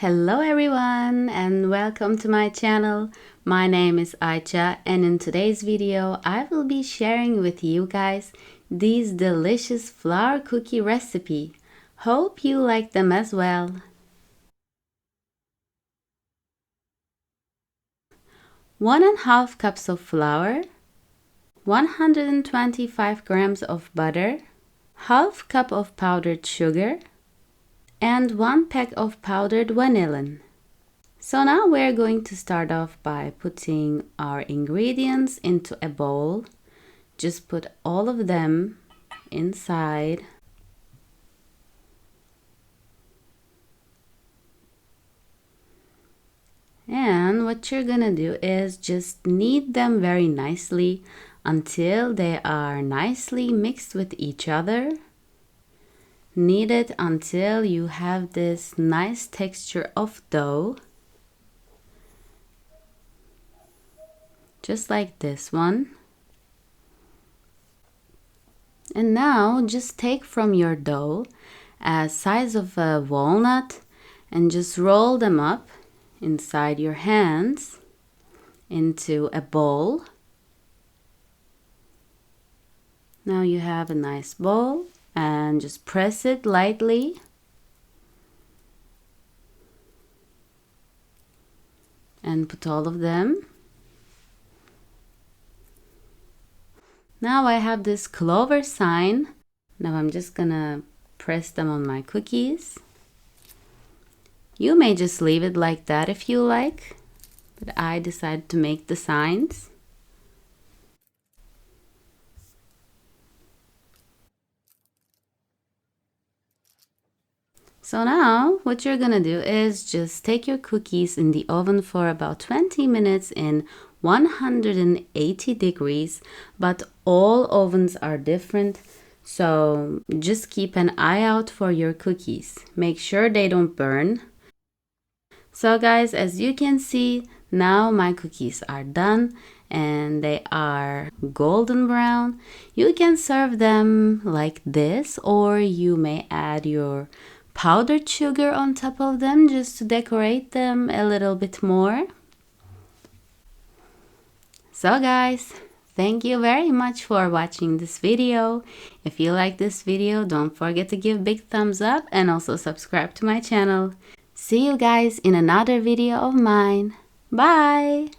Hello everyone and welcome to my channel. My name is Ayça and in today's video I will be sharing with you guys these delicious flour cookie recipe. Hope you like them as well. 1½ cups of flour, 125 grams of butter, ½ cup of powdered sugar, and 1 pack of powdered vanilin. So now we're going to start off by putting our ingredients into a bowl. Just put all of them inside. And what you're gonna do is just knead them very nicely until they are nicely mixed with each other. Knead it until you have this nice texture of dough. Just like this one. And now just take from your dough a size of a walnut and just roll them up inside your hands into a bowl. Now you have a nice bowl. And just press it lightly. And put all of them. Now I have this clover sign. Now I'm just gonna press them on my cookies. You may just leave it like that if you like, but I decided to make the signs. So now what you're gonna do is just take your cookies in the oven for about 20 minutes in 180 degrees, but all ovens are different, so just keep an eye out for your cookies. Make sure they don't burn. So guys, as you can see, now my cookies are done and they are golden brown. You can serve them like this, or you may add your powdered sugar on top of them just to decorate them a little bit more. So guys, thank you very much for watching this video. If you like this video, don't forget to give big thumbs up and also subscribe to my channel. See you guys in another video of mine. Bye!